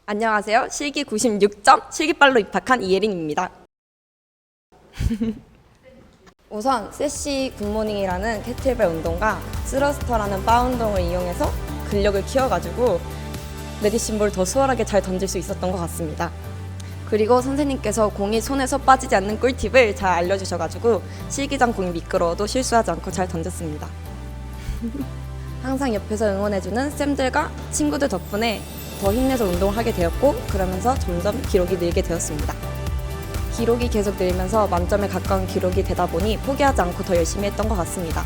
안녕하세요. 실기 96점 실기빨로 입학한 이예린입니다. 우선 세시 굿모닝이라는 캐틀벨 운동과 스러스터라는 바 운동을 이용해서 근력을 키워가지고 메디신볼을 더 수월하게 잘 던질 수 있었던 것 같습니다. 그리고 선생님께서 공이 손에서 빠지지 않는 꿀팁을 잘 알려주셔가지고 실기장 공이 미끄러워도 실수하지 않고 잘 던졌습니다. 항상 옆에서 응원해주는 쌤들과 친구들 덕분에 더 힘내서 운동을 하게 되었고, 그러면서 점점 기록이 늘게 되었습니다. 기록이 계속 늘면서 만점에 가까운 기록이 되다 보니 포기하지 않고 더 열심히 했던 것 같습니다.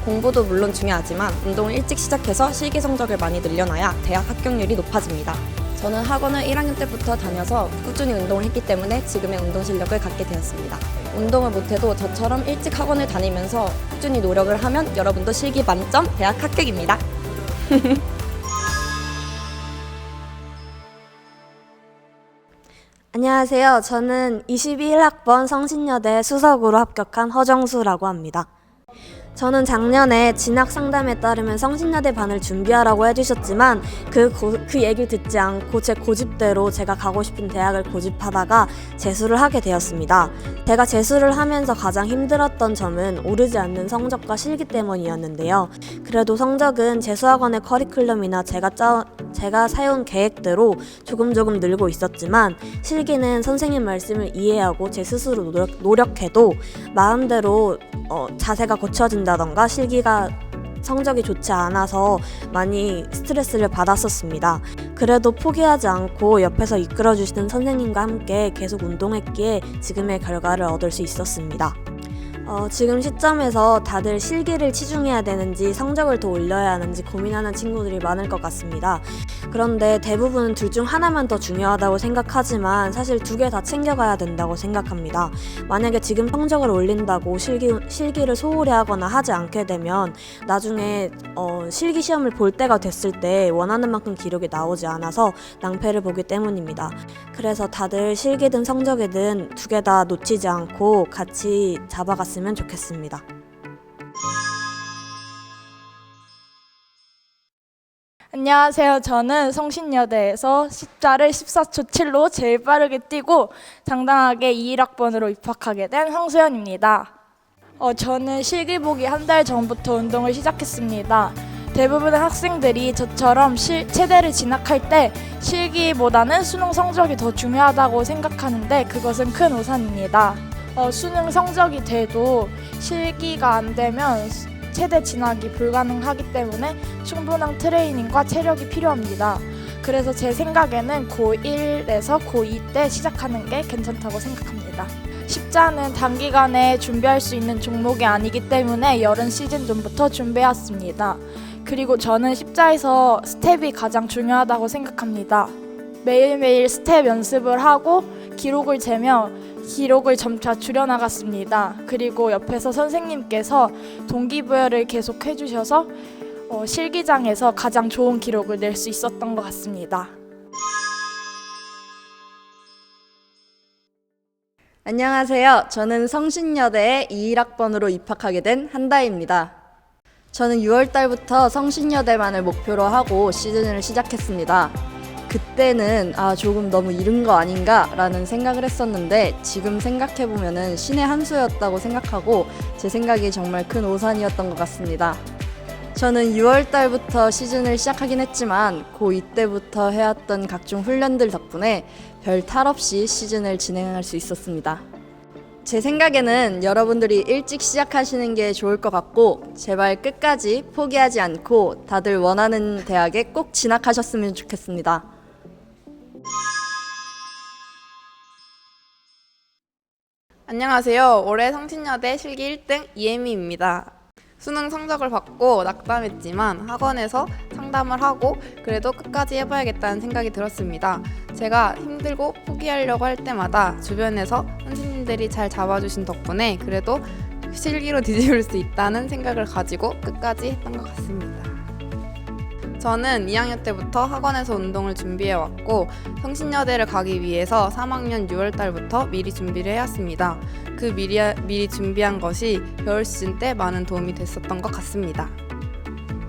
공부도 물론 중요하지만 운동을 일찍 시작해서 실기 성적을 많이 늘려놔야 대학 합격률이 높아집니다. 저는 학원을 1학년 때부터 다녀서 꾸준히 운동을 했기 때문에 지금의 운동 실력을 갖게 되었습니다. 운동을 못해도 저처럼 일찍 학원을 다니면서 꾸준히 노력을 하면 여러분도 실기 만점 대학 합격입니다. 안녕하세요. 저는 21학번 성신여대 수석으로 합격한 허정수라고 합니다. 저는 작년에 진학 상담에 따르면 성신여대 반을 준비하라고 해주셨지만 그 얘기를 듣지 않고 제 고집대로 제가 가고 싶은 대학을 고집하다가 재수를 하게 되었습니다. 제가 재수를 하면서 가장 힘들었던 점은 오르지 않는 성적과 실기 때문이었는데요. 그래도 성적은 재수학원의 커리큘럼이나 제가 세운 계획대로 조금 늘고 있었지만 실기는 선생님 말씀을 이해하고 제 스스로 노력해도 마음대로 자세가 고쳐진다던가 실기가 성적이 좋지 않아서 많이 스트레스를 받았었습니다. 그래도 포기하지 않고 옆에서 이끌어주시는 선생님과 함께 계속 운동했기에 지금의 결과를 얻을 수 있었습니다. 지금 시점에서 다들 실기를 치중해야 되는지 성적을 더 올려야 하는지 고민하는 친구들이 많을 것 같습니다. 그런데 대부분은 둘 중 하나만 더 중요하다고 생각하지만 사실 두 개 다 챙겨가야 된다고 생각합니다. 만약에 지금 성적을 올린다고 실기를 소홀히 하거나 하지 않게 되면 나중에 실기 시험을 볼 때가 됐을 때 원하는 만큼 기록이 나오지 않아서 낭패를 보기 때문입니다. 그래서 다들 실기든 성적이든 두 개 다 놓치지 않고 같이 잡아갔으면 좋겠습니다. 안녕하세요. 저는 성신여대에서 십자를 14초 7로 제일 빠르게 뛰고 당당하게 21학번으로 입학하게 된 황수연입니다. 저는 실기보기 한 달 전부터 운동을 시작했습니다. 대부분의 학생들이 저처럼 체대를 진학할 때 실기보다는 수능 성적이 더 중요하다고 생각하는데 그것은 큰 오산입니다. 수능 성적이 돼도 실기가 안 되면 체대 진학이 불가능하기 때문에 충분한 트레이닝과 체력이 필요합니다. 그래서 제 생각에는 고1에서 고2 때 시작하는 게 괜찮다고 생각합니다. 십자는 단기간에 준비할 수 있는 종목이 아니기 때문에 여름 시즌 전부터 준비해왔습니다. 그리고 저는 십자에서 스텝이 가장 중요하다고 생각합니다. 매일매일 스텝 연습을 하고 기록을 재며 기록을 점차 줄여나갔습니다. 그리고 옆에서 선생님께서 동기부여를 계속 해주셔서 실기장에서 가장 좋은 기록을 낼 수 있었던 것 같습니다. 안녕하세요. 저는 성신여대에 21학번으로 입학하게 된 한다희입니다. 저는 6월달부터 성신여대만을 목표로 하고 시즌을 시작했습니다. 그때는 조금 너무 이른 거 아닌가 라는 생각을 했었는데 지금 생각해보면 신의 한 수였다고 생각하고 제 생각이 정말 큰 오산이었던 것 같습니다. 저는 6월달부터 시즌을 시작하긴 했지만 고2 때부터 해왔던 각종 훈련들 덕분에 별 탈 없이 시즌을 진행할 수 있었습니다. 제 생각에는 여러분들이 일찍 시작하시는 게 좋을 것 같고 제발 끝까지 포기하지 않고 다들 원하는 대학에 꼭 진학하셨으면 좋겠습니다. 안녕하세요. 올해 성신여대 실기 1등 이혜미입니다. 수능 성적을 받고 낙담했지만 학원에서 상담을 하고 그래도 끝까지 해봐야겠다는 생각이 들었습니다. 제가 힘들고 포기하려고 할 때마다 주변에서 선생님들이 잘 잡아주신 덕분에 그래도 실기로 뒤집을 수 있다는 생각을 가지고 끝까지 했던 것 같습니다. 저는 2학년 때부터 학원에서 운동을 준비해왔고 성신여대를 가기 위해서 3학년 6월달부터 미리 준비를 해왔습니다. 그 미리 준비한 것이 겨울 시즌 때 많은 도움이 됐었던 것 같습니다.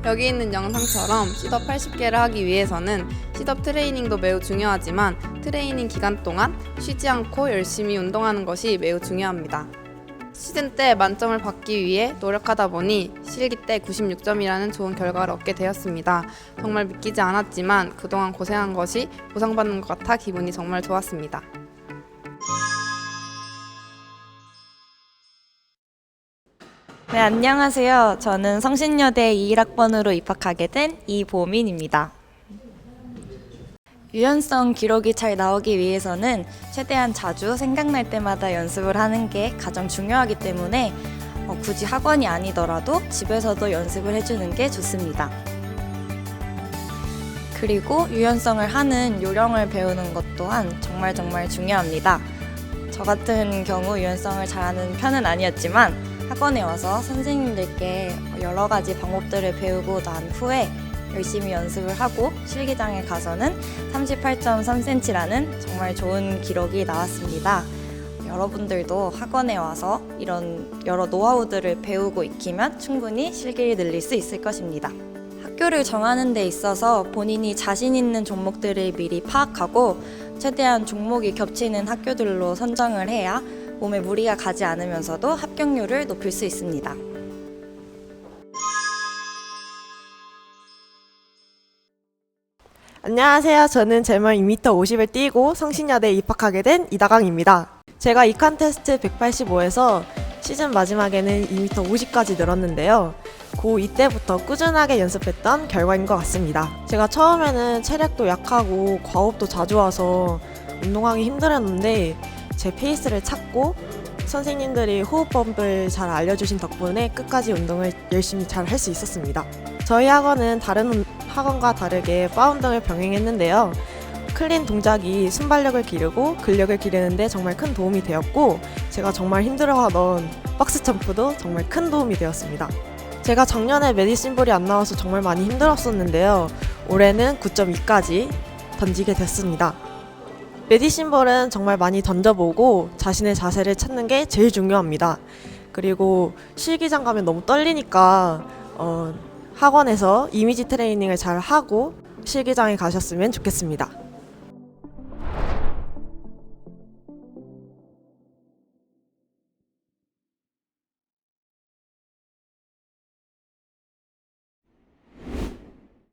여기 있는 영상처럼 쉿업 80개를 하기 위해서는 쉿업 트레이닝도 매우 중요하지만 트레이닝 기간 동안 쉬지 않고 열심히 운동하는 것이 매우 중요합니다. 시즌 때 만점을 받기 위해 노력하다 보니 실기 때 96점이라는 좋은 결과를 얻게 되었습니다. 정말 믿기지 않았지만 그동안 고생한 것이 보상받는 것 같아 기분이 정말 좋았습니다. 네, 안녕하세요. 저는 성신여대 21학번으로 입학하게 된 이보민입니다. 유연성 기록이 잘 나오기 위해서는 최대한 자주 생각날 때마다 연습을 하는 게 가장 중요하기 때문에 굳이 학원이 아니더라도 집에서도 연습을 해주는 게 좋습니다. 그리고 유연성을 하는 요령을 배우는 것 또한 정말 중요합니다. 저 같은 경우 유연성을 잘하는 편은 아니었지만 학원에 와서 선생님들께 여러 가지 방법들을 배우고 난 후에 열심히 연습을 하고 실기장에 가서는 38.3cm라는 정말 좋은 기록이 나왔습니다. 여러분들도 학원에 와서 이런 여러 노하우들을 배우고 익히면 충분히 실기를 늘릴 수 있을 것입니다. 학교를 정하는 데 있어서 본인이 자신 있는 종목들을 미리 파악하고 최대한 종목이 겹치는 학교들로 선정을 해야 몸에 무리가 가지 않으면서도 합격률을 높일 수 있습니다. 안녕하세요. 저는 제말 2m 50을 뛰고 성신여대에 입학하게 된 이다강입니다. 제가 이칸 테스트 185에서 시즌 마지막에는 2m 50까지 늘었는데요. 고2 때부터 꾸준하게 연습했던 결과인 것 같습니다. 제가 처음에는 체력도 약하고 과호흡도 자주 와서 운동하기 힘들었는데 제 페이스를 찾고 선생님들이 호흡법을 잘 알려주신 덕분에 끝까지 운동을 열심히 잘 할 수 있었습니다. 저희 학원은 다른 학원과 다르게 바운딩을 병행했는데요. 클린 동작이 순발력을 기르고 근력을 기르는데 정말 큰 도움이 되었고 제가 정말 힘들어하던 박스 점프도 정말 큰 도움이 되었습니다. 제가 작년에 메디신볼이 안 나와서 정말 많이 힘들었었는데요. 올해는 9.2까지 던지게 됐습니다. 메디신볼은 정말 많이 던져보고 자신의 자세를 찾는 게 제일 중요합니다. 그리고 실기장 가면 너무 떨리니까 학원에서 이미지 트레이닝을 잘 하고 실기장에 가셨으면 좋겠습니다.